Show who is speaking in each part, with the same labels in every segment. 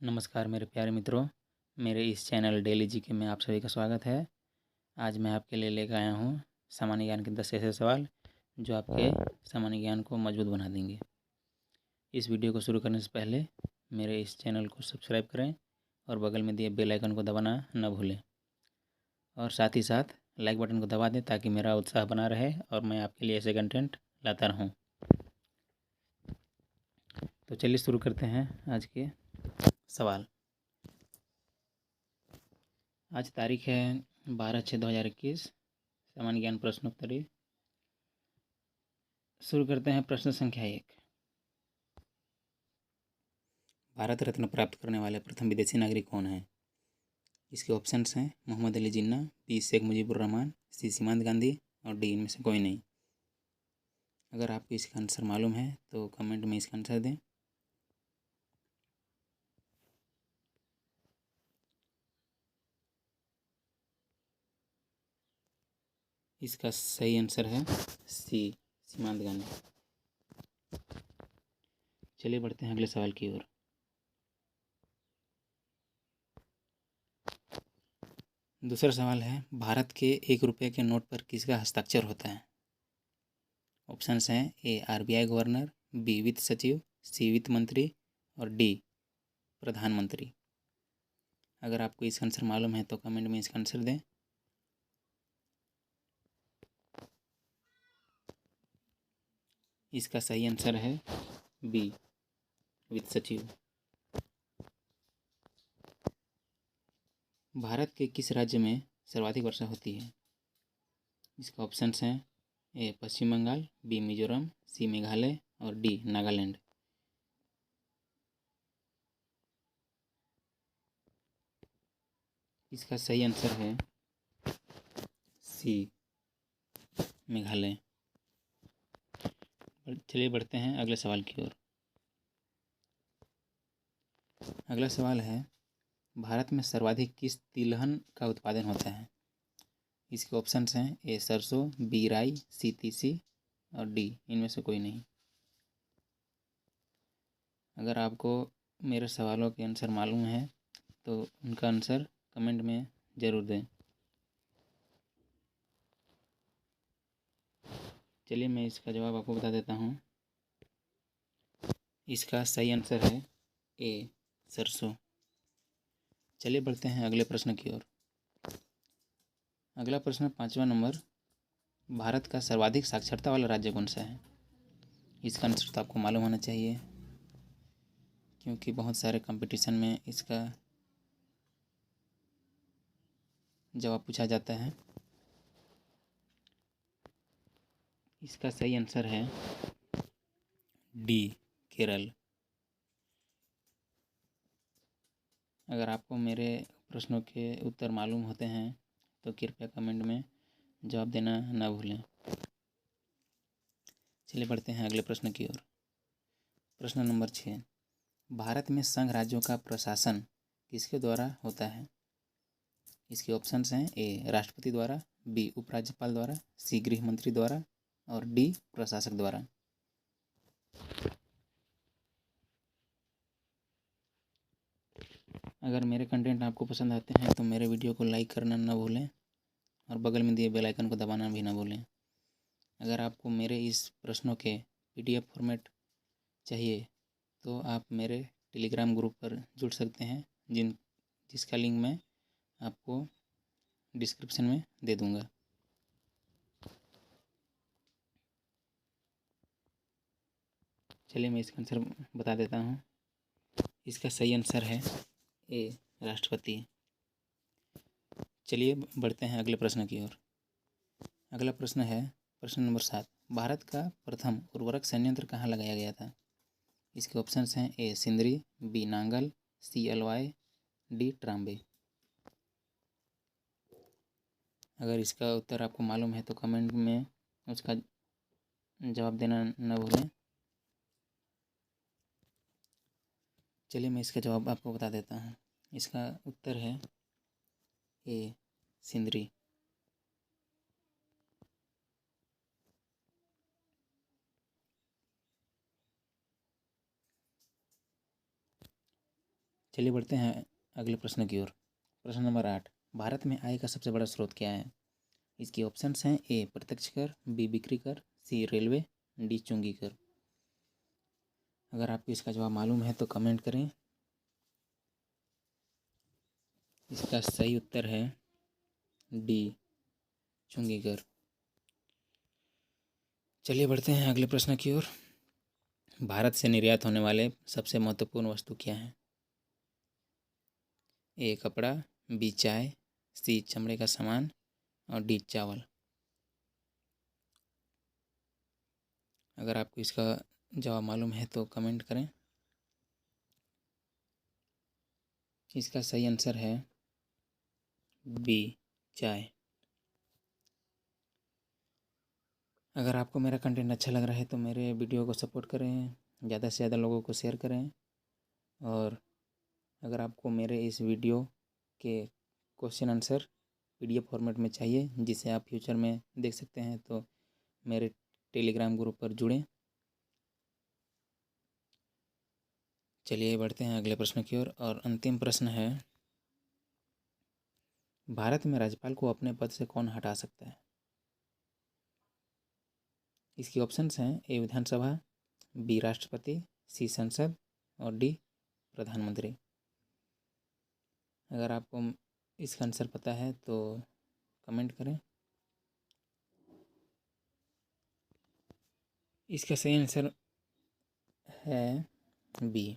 Speaker 1: नमस्कार मेरे प्यारे मित्रों, मेरे इस चैनल डेली जीके में आप सभी का स्वागत है। आज मैं आपके लिए लेकर आया हूँ सामान्य ज्ञान के 10 ऐसे सवाल जो आपके सामान्य ज्ञान को मजबूत बना देंगे। इस वीडियो को शुरू करने से पहले मेरे इस चैनल को सब्सक्राइब करें और बगल में दिए बेल आइकन को दबाना न भूलें और साथ ही साथ लाइक बटन को दबा दें ताकि मेरा उत्साह बना रहे और मैं आपके लिए ऐसे कंटेंट लाता रहूँ। तो चलिए शुरू करते हैं आज के सवाल। आज तारीख है 12/6/2021। सामान्य ज्ञान प्रश्नोत्तरी शुरू करते हैं। प्रश्न संख्या 1। भारत रत्न प्राप्त करने वाले प्रथम विदेशी नागरिक कौन है? इसके ऑप्शंस हैं मोहम्मद अली जिन्ना, बी शेख मुजीबुर रहमान, सी सीमांत गांधी और डी इनमें से कोई नहीं। अगर आपको इसका आंसर मालूम है तो कमेंट में इसका आंसर दें। इसका सही आंसर है सी सीमांत गांधी। चलिए बढ़ते हैं अगले सवाल की ओर। दूसरा सवाल है, भारत के 1 रुपये के नोट पर किसका हस्ताक्षर होता है? ऑप्शंस हैं ए आरबीआई गवर्नर, बी वित्त सचिव, सी वित्त मंत्री और डी प्रधानमंत्री। अगर आपको इसका आंसर मालूम है तो कमेंट में इसका आंसर दें। इसका सही आंसर है बी वित्त सचिव। भारत के किस राज्य में सर्वाधिक वर्षा होती है? इसका ऑप्शंस हैं ए पश्चिम बंगाल, बी मिजोरम, सी मेघालय और डी नागालैंड। इसका सही आंसर है सी मेघालय। चलिए बढ़ते हैं अगले सवाल की ओर। अगला सवाल है, भारत में सर्वाधिक किस तिलहन का उत्पादन होता है? इसके ऑप्शंस हैं ए सरसों, बी राई, सी तीसी और डी इनमें से कोई नहीं। अगर आपको मेरे सवालों के आंसर मालूम है तो उनका आंसर कमेंट में ज़रूर दें। चलिए मैं इसका जवाब आपको बता देता हूँ। इसका सही आंसर है ए सरसों। चलिए बढ़ते हैं अगले प्रश्न की ओर। अगला प्रश्न 5वां नंबर, भारत का सर्वाधिक साक्षरता वाला राज्य कौन सा है? इसका आंसर तो आपको मालूम होना चाहिए क्योंकि बहुत सारे कंपटीशन में इसका जवाब पूछा जाता है। इसका सही आंसर है डी केरल। अगर आपको मेरे प्रश्नों के उत्तर मालूम होते हैं तो कृपया कमेंट में जवाब देना ना भूलें। चलिए बढ़ते हैं अगले प्रश्न की ओर। प्रश्न नंबर 6, भारत में संघ राज्यों का प्रशासन किसके द्वारा होता है? इसके ऑप्शंस हैं ए राष्ट्रपति द्वारा, बी उपराज्यपाल द्वारा, सी गृह मंत्री द्वारा और डी प्रशासक द्वारा। अगर मेरे कंटेंट आपको पसंद आते हैं तो मेरे वीडियो को लाइक करना ना भूलें और बगल में दिए बेल आइकन को दबाना भी ना भूलें। अगर आपको मेरे इस प्रश्नों के पीडीएफ फॉर्मेट चाहिए तो आप मेरे टेलीग्राम ग्रुप पर जुड़ सकते हैं जिसका लिंक मैं आपको डिस्क्रिप्शन में दे दूँगा। चलिए मैं इसका आंसर बता देता हूँ। इसका सही आंसर है ए राष्ट्रपति। चलिए बढ़ते हैं अगले प्रश्न की ओर। अगला प्रश्न है प्रश्न नंबर 7, भारत का प्रथम उर्वरक संयंत्र कहाँ लगाया गया था? इसके ऑप्शंस हैं ए सिंदरी, बी नांगल, सी अलवाय, डी ट्राम्बे। अगर इसका उत्तर आपको मालूम है तो कमेंट में उसका जवाब देना न भूलें। चलिए मैं इसका जवाब आपको बता देता हूँ। इसका उत्तर है ए सिंदरी। चलिए बढ़ते हैं अगले प्रश्न की ओर। प्रश्न नंबर 8, भारत में आय का सबसे बड़ा स्रोत क्या है? इसकी ऑप्शंस हैं ए प्रत्यक्ष कर, बी बिक्री कर, सी रेलवे, डी चुंगी कर। अगर आपको इसका जवाब मालूम है तो कमेंट करें। इसका सही उत्तर है डी चुंगी कर। चलिए बढ़ते हैं अगले प्रश्न की ओर। भारत से निर्यात होने वाले सबसे महत्वपूर्ण वस्तु क्या है? ए कपड़ा, बी चाय, सी चमड़े का सामान और डी चावल। अगर आपको इसका जवाब मालूम है तो कमेंट करें। इसका सही आंसर है बी चाय। अगर आपको मेरा कंटेंट अच्छा लग रहा है तो मेरे वीडियो को सपोर्ट करें, ज़्यादा से ज़्यादा लोगों को शेयर करें। और अगर आपको मेरे इस वीडियो के क्वेश्चन आंसर PDF फॉर्मेट में चाहिए जिसे आप फ्यूचर में देख सकते हैं तो मेरे टेलीग्राम ग्रुप पर जुड़ें। चलिए बढ़ते हैं अगले प्रश्न की ओर। और अंतिम प्रश्न है, भारत में राज्यपाल को अपने पद से कौन हटा सकता है? इसकी ऑप्शंस हैं ए विधानसभा, बी राष्ट्रपति, सी संसद और डी प्रधानमंत्री। अगर आपको इसका आंसर पता है तो कमेंट करें। इसका सही आंसर है B.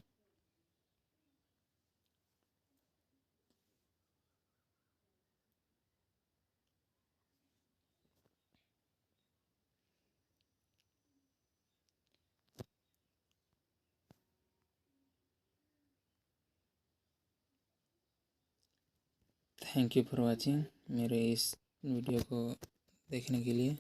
Speaker 1: Thank you for watching. मेरे इस वीडियो को देखने के लिए।